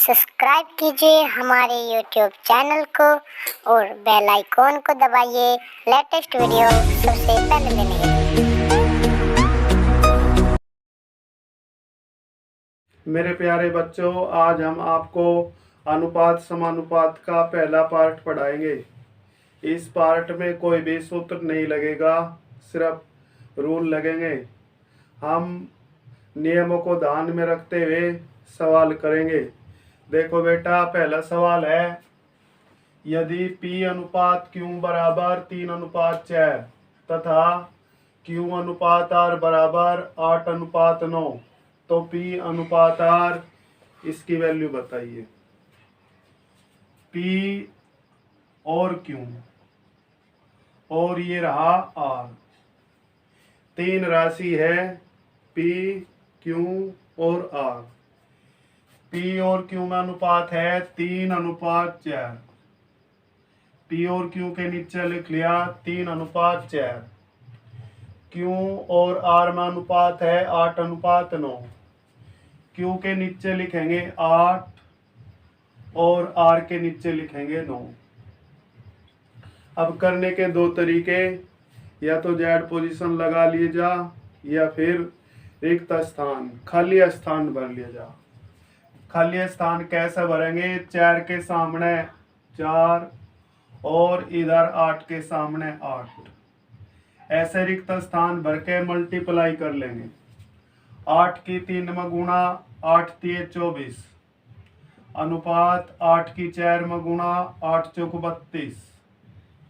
Subscribe कीजिए हमारे YouTube channel को और बेल आइकॉन को दबाइए लेटेस्ट वीडियो सबसे पहले देने के लिए। मेरे प्यारे बच्चों, आज हम आपको अनुपात समानुपात का पहला पार्ट पढ़ाएंगे। इस पार्ट में कोई भी सूत्र नहीं लगेगा, सिर्फ रूल लगेंगे। हम नियमों को ध्यान में रखते हुए सवाल करेंगे। देखो बेटा, पहला सवाल है, यदि P अनुपात Q बराबर 3:4 तथा Q अनुपात R बराबर 8:9 तो P अनुपात R इसकी वैल्यू बताइए। P और Q और ये रहा R, तीन राशि है P, Q और R। P और Q में अनुपात है 3:4। P और Q के नीचे लिख लिया 3:4। Q और R में अनुपात है 8:9। Q के नीचे लिखेंगे 8 और R के नीचे लिखेंगे 9। अब करने के दो तरीके, या तो Z पोजीशन लगा लिए जा या फिर रिक्त स्थान खाली स्थान भर लिया जा। खाली स्थान कैसे भरेंगे? 4 के सामने 4 और इधर 8 के सामने 8। ऐसे रिक्त स्थान भर के मल्टीप्लाई कर लेंगे। 8 की 3 में गुणा 8 3 24 अनुपात 8 की 4 में गुणा 8 चौक 32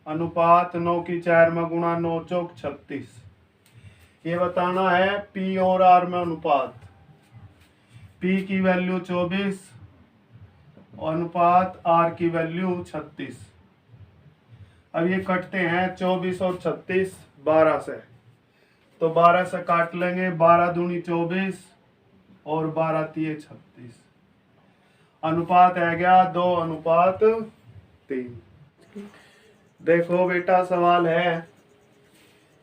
अनुपात 9 की 4 में गुणा 9 चौक 36। ये बताना है P और R में अनुपात। P की वैल्यू 24 अनुपात R की वैल्यू 36। अब ये कटते हैं 24 और 36 12 से, तो 12 से काट लेंगे। 12 दूनी 24 और 12 तिये 36। अनुपात है गया 2:3। देखो बेटा, सवाल है,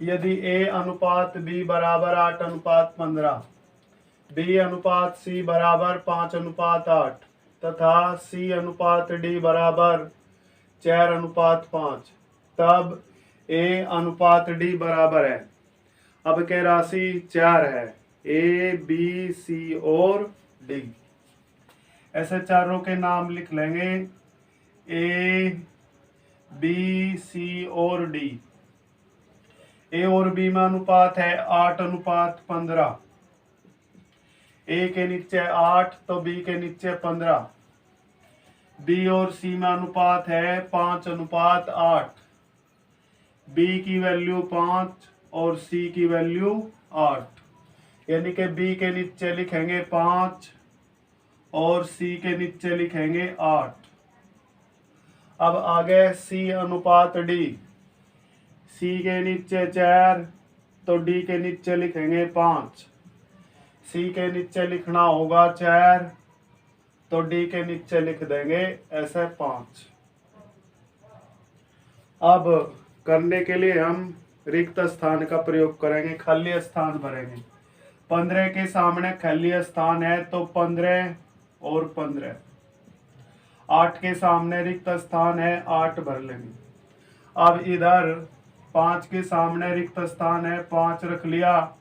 यदि A अनुपात B बराबर 8:15, B अनुपात C बराबर 5:8 तथा C अनुपात D बराबर 4:5, तब A अनुपात D बराबर है। अब के राशि 4 है, A, B, C और D। ऐसे चारों के नाम लिख लेंगे, A, B, C और D। A और B में अनुपात है 8:15। A के नीचे 8 तो B के नीचे 15। B और C में अनुपात है 5:8। B की वैल्यू 5 और C की वैल्यू 8, यानी कि B के नीचे लिखेंगे 5 और C के नीचे लिखेंगे 8। अब आगे C अनुपात D। C के नीचे 4 तो D के नीचे लिखेंगे 5। C के नीचे लिखना होगा 4 तो D के नीचे लिख देंगे ऐसे 5। अब करने के लिए हम रिक्त स्थान का प्रयोग करेंगे, खाली स्थान भरेंगे। 15 के सामने खाली स्थान है तो 15 और 15। 8 के सामने रिक्त स्थान है, 8 भर लेंगे। अब इधर 5 के सामने रिक्त स्थान है, 5 रख लिया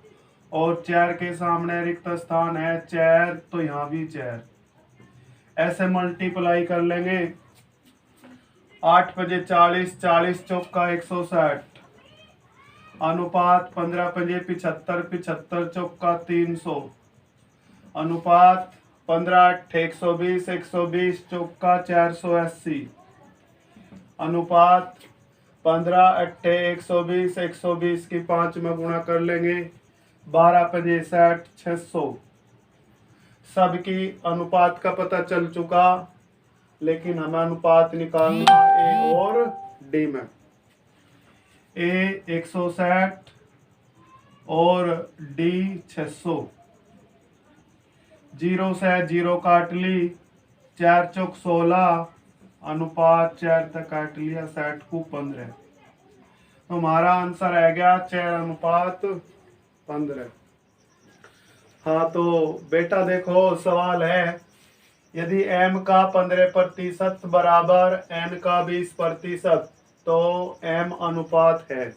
और 4 के सामने रिक्त स्थान है 4 तो यहाँ भी 4। ऐसे मल्टीप्लाई कर लेंगे। 8 पजे 40, 40 चौका 160 अनुपात 15 पजे 75, 75 चौका 300 अनुपात 15 8 120, 120 चौका 480 अनुपात 15 8 120, 120 की 5 में गुणा कर लेंगे। 12 पजे 60, 600। सबकी अनुपात का पता चल चुका, लेकिन हमें अनुपात निकालना A और D में। A 160 और D 600। 0 से 0 काट ली, 4 चौक 16 अनुपात 4 तक काट लिया, 60 को 15। तो हमारा आंसर आ गया 4:15। हाँ तो बेटा देखो, सवाल है, यदि m का 15% बराबर n का 20% तो m अनुपात है।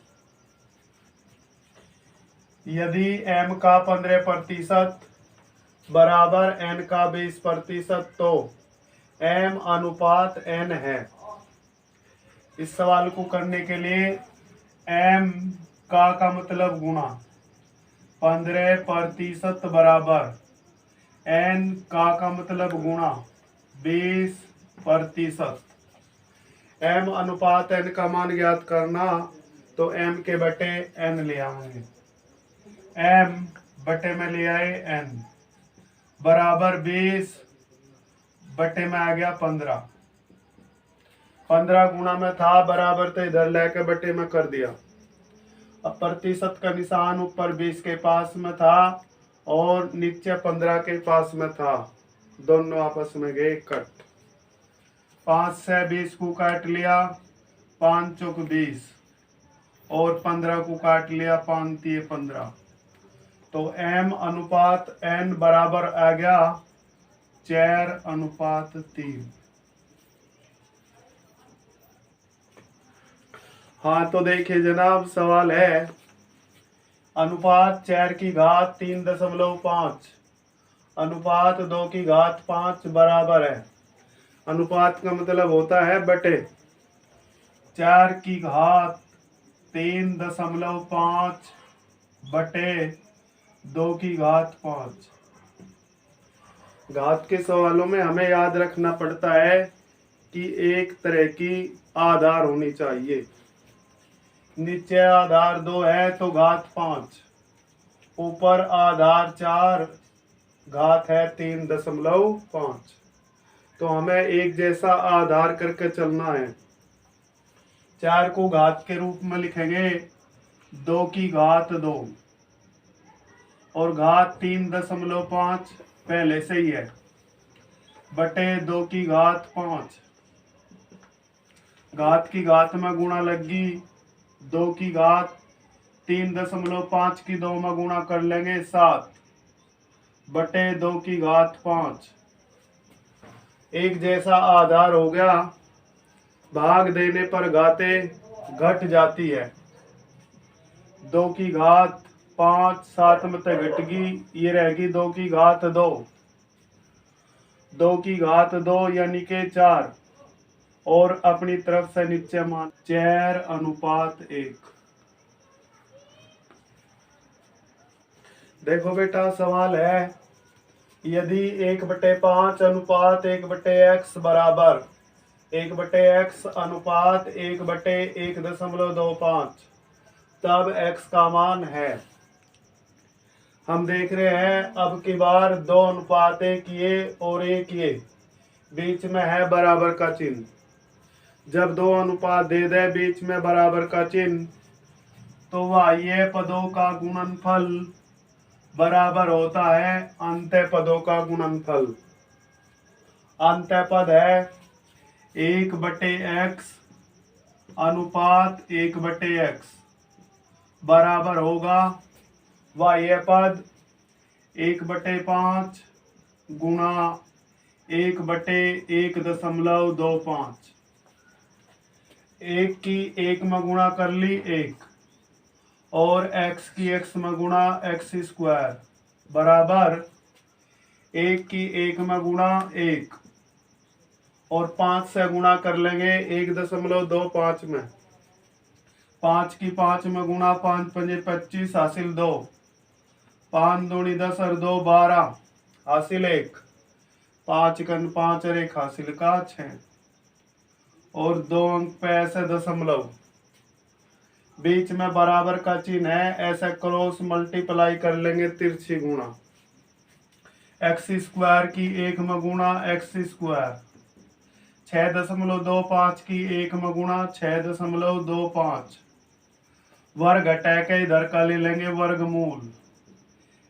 यदि m का 15% बराबर n का 20% तो m अनुपात n है। इस सवाल को करने के लिए m का मतलब गुणा 15% बराबर n का मतलब गुणा 20%। m अनुपात n का मान ज्ञात करना तो m के बटे n ले आएंगे। m बटे में ले आए n बराबर 20 बटे में आ गया 15। 15 गुणा में था बराबर तो इधर लेके बटे में कर दिया। अब प्रतिशत का निशान ऊपर 20 के पास में था और नीचे 15 के पास में था, दोनों आपस में गए कट। 5 से 20 को काट लिया, 5 चौक 20 और 15 को काट लिया, 5 तिये 15। तो m अनुपात n बराबर आ गया 4:3। हाँ तो देखिए जनाब, सवाल है अनुपात 4 की घात 3.5 अनुपात 2 की घात 5 बराबर है। अनुपात का मतलब होता है बटे। 4 की घात 3.5 बटे 2 की घात 5। घात के सवालों में हमें याद रखना पड़ता है कि एक तरह की आधार होनी चाहिए। नीचे आधार 2 है तो घात 5, ऊपर आधार 4 घात है 3.5। तो हमें एक जैसा आधार करके चलना है। 4 को घात के रूप में लिखेंगे 2 की घात 2 और घात 3.5 पहले से ही है बटे 2 की घात 5। घात की घात में गुणा लगी, 2 की घात 3.5 की 2 में गुणा कर लेंगे 7 बटे 2 की घात 5। एक जैसा आधार हो गया। भाग देने पर घातें घट जाती है। 2 की घात 5 7 में तो घटगी, ये रहेगी 2 की घात 2। 2 की घात 2 यानी के 4 और अपनी तरफ से नीचे मान 4:1। देखो बेटा, सवाल है यदि 1/5 अनुपात 1/x बराबर 1/x अनुपात 1/1.25 तब x का मान है। हम देख रहे हैं अब की बार 2 अनुपात 1 ये और 1 ये, बीच में है बराबर का चिन्ह। जब 2 अनुपात दे दे बीच में बराबर का चिन्ह तो वह ये पदों का गुणनफल बराबर होता है अंत्य पदों का गुणनफल। अंत्य पद है 1/x अनुपात 1/x बराबर होगा बाह्य पद 1/5 गुणा 1/1.25। 1 की 1 में गुणा कर ली 1 और x की x में गुणा x² बराबर 1 की 1 में गुणा 1 और 5 से गुणा कर लेंगे 1.25 में। 5 की 5 में गुणा 5 पंजे 25 हासिल 2, 5 दूनी 10 और 2 12 हासिल 1, 5 कन 5 और 1 हासिल का 6 और 2 अंक पे ऐसे दशमलव, बीच में बराबर का चिन्ह है, ऐसे क्रॉस मल्टीप्लाई कर लेंगे तिरछी गुणा। x² की 1 में गुणा x², 6.25 की 1 में गुणा 6.25, वर्ग हटा के इधर का ले लेंगे वर्गमूल।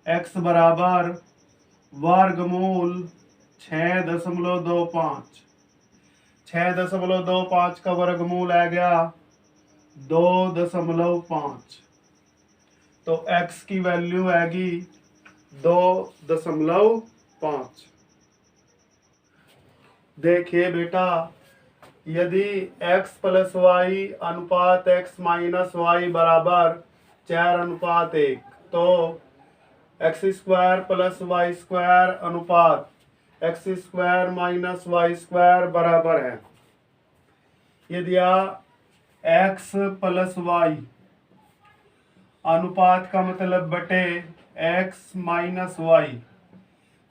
x बराबर वर्गमूल 6.25। 6.25 का वर्गमूल आ गया 2.5। तो x की वैल्यू आएगी 2.5। देखिए बेटा, यदि x प्लस वाई अनुपात x माइनस वाई बराबर 4:1, तो x square plus y square अनुपात x square minus y square बराबर है। यदि एक्स प्लस वाई अनुपात का मतलब बटे एक्स माइनस वाई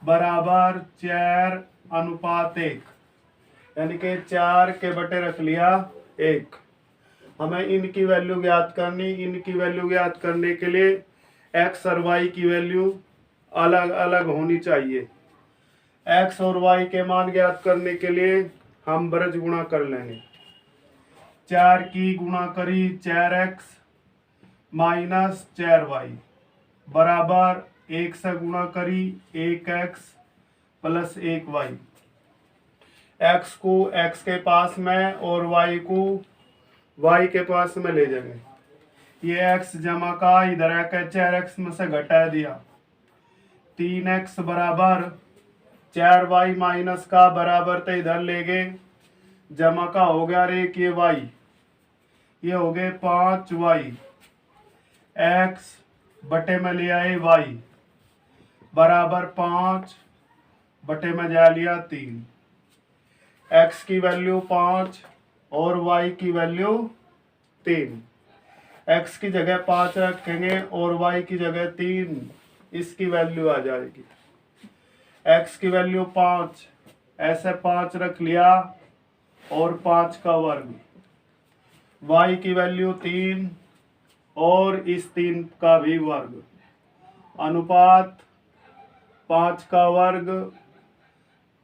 बराबर 4:1, यानी कि 4 के बटे रख लिया 1। हमें इनकी वैल्यू ज्ञात करनी। इनकी वैल्यू ज्ञात करने के लिए एक्स और वाई की वैल्यू अलग अलग होनी चाहिए। एक्स और वाई के मान ज्ञात करने के लिए हम ब्रज गुणा कर लेंगे। 4 की गुणा करी 4x माइनस 4y बराबर 1 से गुणा करी 1x प्लस 1y। x को x के पास में और y को y के पास में ले जाएंगे। ये x जमा का इधर आकर 4x में से घटा दिया। 3x बराबर 4y माइनस का बराबर तो इधर ले गए, जमा का हो गया रे ये y, ये हो गए 5y। x बटे में ले आए y बराबर 5 बटे में जा लिया 3। x की वैल्यू 5 और y की वैल्यू 3। x की जगह 5 रखेंगे और y की जगह 3, इसकी वैल्यू आ जाएगी। x की वैल्यू 5, ऐसे 5 रख लिया और 5 का वर्ग। y की वैल्यू 3 और इस 3 का भी वर्ग। अनुपात 5 का वर्ग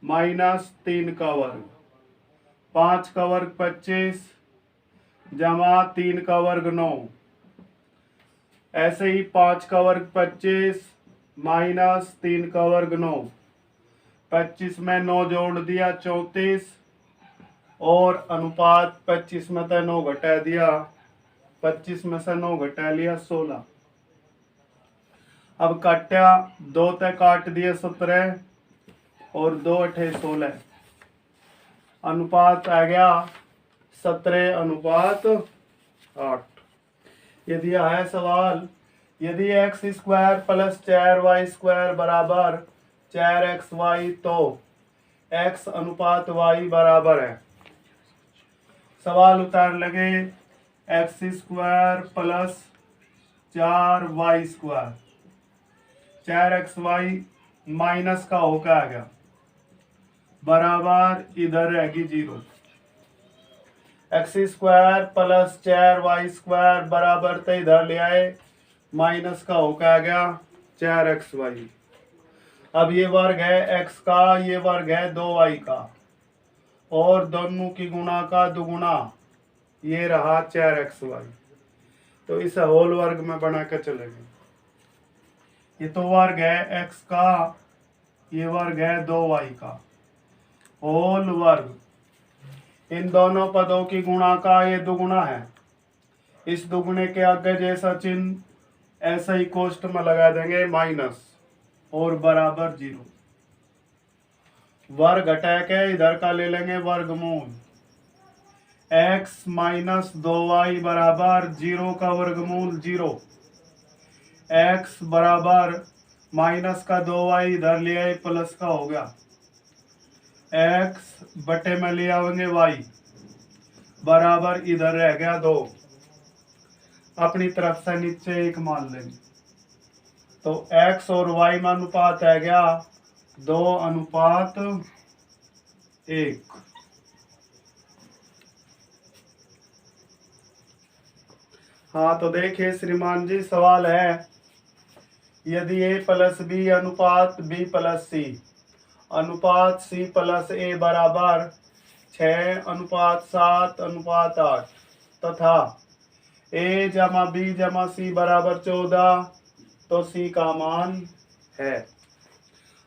माइनस 3 का वर्ग। 5 का वर्ग 25 जमा 3 का वर्ग 9। ऐसे ही 5 का वर्ग 25 माइनस 3 का वर्ग 9। 25 में 9 जोड़ दिया 34 और अनुपात 25 में से 9 घटा दिया, 25 में से 9 घटा लिया 16। अब काटा 2 तक काट दिए 17 और 2 अठे 16। अनुपात आ गया 17:8। यदि है सवाल, यदि x square plus 4y square बराबर 4xy, तो x अनुपात y बराबर है। सवाल उतार लगे x square plus 4y square, 4xy minus का होकर आ गया बराबर इधर रहेगी 0। X square plus 4y square बराबर तो इधर ले आए, माइनस का होकर आ गया 4xy। अब ये वर्ग है x का, ये वर्ग है 2y का, और दोनों की गुणा का दुगुना, ये रहा 4xy। तो इसे होल वर्ग में बना कर चलेंगे। ये तो वर्ग है x का, ये वर्ग है 2y का, होल वर्ग। इन दोनों पदों की गुणा का ये दुगुना है। इस दुगुने के आगे जैसा चिन्ह ऐसा ही कोष्ठ में लगा देंगे माइनस और बराबर 0। वर्ग घटा के इधर का ले लेंगे वर्गमूल। x माइनस 2y बराबर 0 का वर्गमूल 0। x बराबर माइनस का 2y इधर ले आए, प्लस का हो गया। x बटे में ले आएंगे y बराबर इधर रह गया 2। अपनी तरफ से नीचे 1 मान लेंगे, तो x और y में अनुपात आ गया 2:1। हाँ तो देखिए श्रीमान जी, सवाल है यदि a प्लस b अनुपात b प्लस c अनुपात c प्लस a बराबर 6:7:8 तथा a जमा b जमा c बराबर 14, तो c का मान है।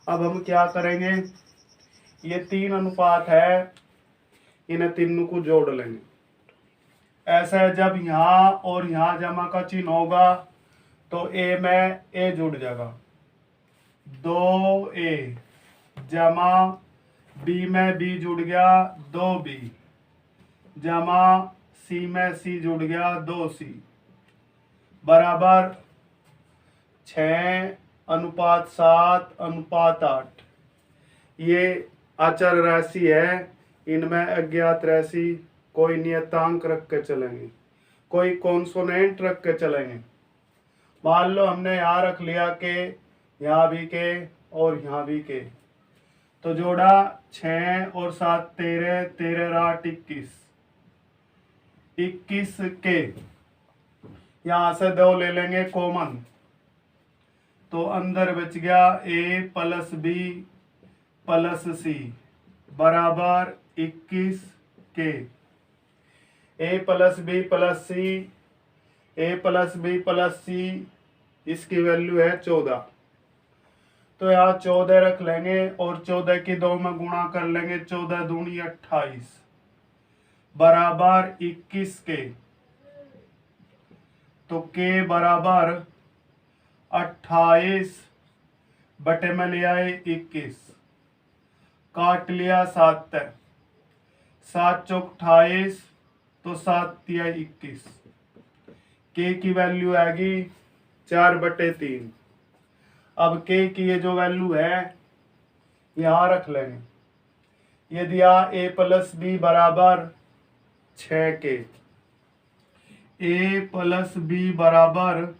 अब हम क्या करेंगे, ये 3 अनुपात है, इन्हें तीनों को जोड़ लेंगे। ऐसा जब यहाँ और यहाँ जमा का चिन्ह होगा तो a में a जुड़ जाएगा। 2a जमा बी में बी जुड़ गया 2b जमा सी में सी जुड़ गया 2c बराबर 6:7:8। ये अचर राशि है, इनमें अज्ञात राशि कोई नियतांक रख के चलेंगे, कोई कॉन्सोनेंट रख के चलेंगे। मान लो हमने यहाँ रख लिया के, यहाँ भी के और यहाँ भी के, तो जोड़ा 6 और 7 13, 13 8 21 के। यहाँ से 2 ले लेंगे कॉमन, तो अंदर बच गया a plus b plus c बराबर 21 के। a plus b plus c, a plus b plus c, इसकी वैल्यू है 14। तो यहाँ 14 रख लेंगे और 14 की 2 में गुणा कर लेंगे, 14 दूनी 28 बराबर 21 के। तो के बराबर 28 बटे में ले आए 21, काट लिया 7, 7 चौक 28, तो 7 तिया 21। के की वैल्यू आएगी 4/3। अब के की ये जो वैल्यू है यहाँ रख लेंगे। यदि a प्लस बी बराबर 6 के, a प्लस बी बराबर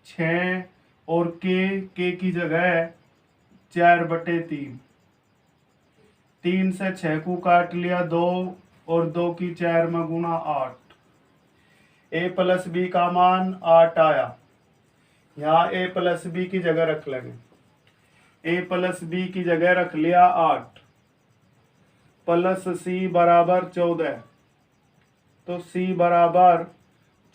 6 और के की जगह 4/3। 3 से 6 को काट लिया 2 और 2 की 4 में गुणा 8। a प्लस बी का मान 8 आया। यहाँ a प्लस बी की जगह रख लेंगे, a प्लस बी की जगह रख लिया 8 प्लस c बराबर 14। तो c बराबर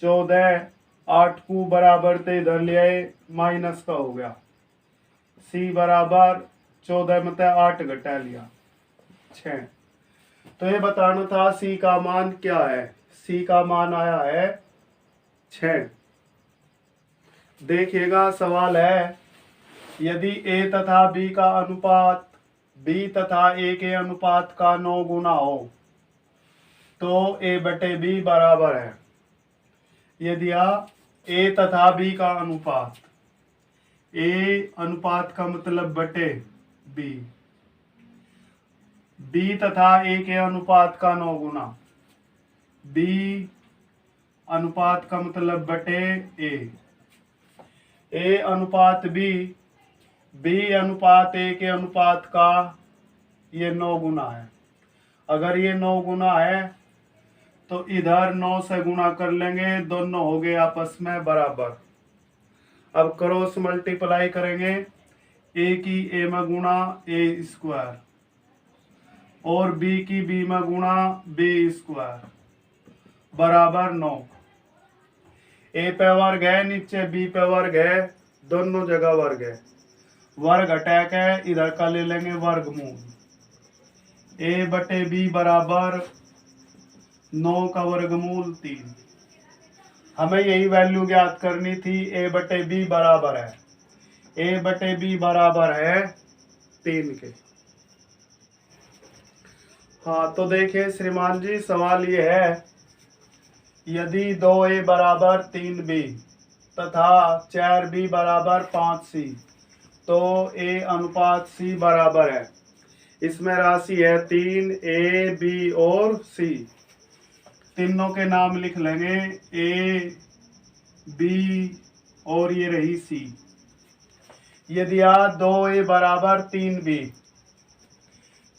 14, 8 को बराबर ते इधर ले आए, माइनस का हो गया। c बराबर 14 में से 8 घटा लिया 6। तो ये बताना था c का मान क्या है। c का मान आया है 6। देखिएगा सवाल है, यदि a तथा b का अनुपात b तथा a के अनुपात का 9 गुना हो तो a/b बराबर है। यदि a तथा b का अनुपात, a अनुपात का मतलब बटे b, b तथा a के अनुपात का 9 गुना, b अनुपात का मतलब बटे a अनुपात b अनुपात a के अनुपात का ये 9 गुना है। अगर ये 9 गुना है तो इधर 9 से गुणा कर लेंगे, दोनों हो गए आपस में बराबर। अब क्रॉस मल्टीप्लाई करेंगे, a की a में गुणा a² और b की b में गुणा b² बराबर 9। a पे वर्ग है, नीचे b पे वर्ग है, दोनों जगह वर्ग है। वर्ग हटा के इधर का ले लेंगे वर्गमूल। a/b बराबर 9 का वर्गमूल 3। हमें यही वैल्यू ज्ञात करनी थी। a/b बराबर है, a/b बराबर है 3 के। हाँ तो देखिए श्रीमान जी, सवाल ये है, यदि 2a बराबर 3b तथा 4b बराबर 5c तो a अनुपात c बराबर है। इसमें राशि है 3a b और c। तीनों के नाम लिख लेंगे, a b और ये रही c। यदि 2a बराबर 3b,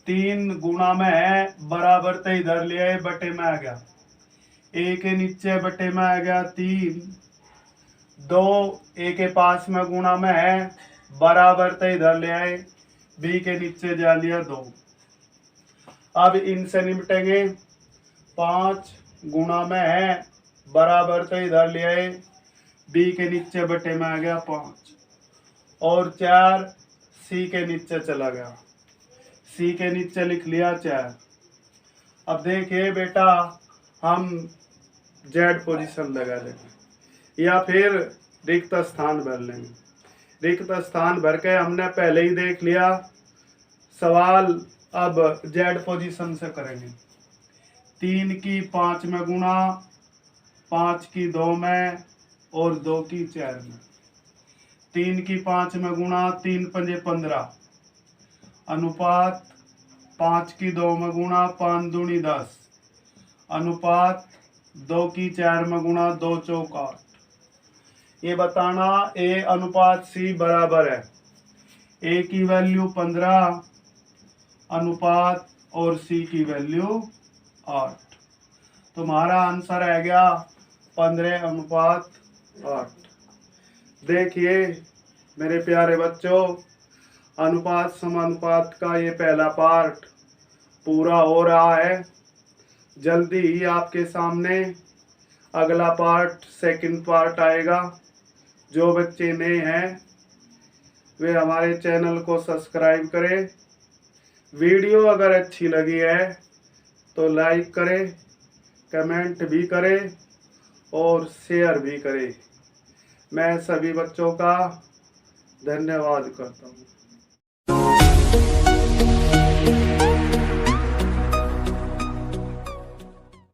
3 गुणा में है, बराबर तो इधर ले आए, बटे में आ गया, a के नीचे बटे में आ गया 3, 2 a के पास में गुणा में है, बराबर तो इधर ले आए, b के नीचे जा लिया 2। अब इनसे निपटेंगे, 5 गुणा में है, बराबर तो इधर ले आए, b के नीचे बटे में आ गया 5 और 4 c के नीचे चला गया, c के नीचे लिख लिया 4। अब देखिए बेटा, हम जेड पोजीशन लगा लेंगे या फिर रिक्त स्थान भर लेंगे। रिक्त स्थान भर के हमने पहले ही देख लिया, सवाल अब जेड पोजीशन से करेंगे। 3 की 5 में गुणा, 5 की 2 में और 2 की 4 में। 3 की 5 में गुणा, 3 पंजे 15 अनुपात 5 की 2 में गुणा, 5 दूनी 10 अनुपात 2 की 4 में गुणा, 2 चौक 8। ये बताना ए अनुपात सी बराबर है, ए की वैल्यू 15 अनुपात और सी की वैल्यू 8। तुम्हारा आंसर आ गया 15 अनुपात 8। देखिए मेरे प्यारे बच्चों, अनुपात समानुपात का ये पहला पार्ट पूरा हो रहा है। जल्दी ही आपके सामने अगला पार्ट, सेकंड पार्ट आएगा। जो बच्चे नए हैं वे हमारे चैनल को सब्सक्राइब करें। वीडियो अगर अच्छी लगी है तो लाइक करें, कमेंट भी करें और शेयर भी करें। मैं सभी बच्चों का धन्यवाद करता हूँ।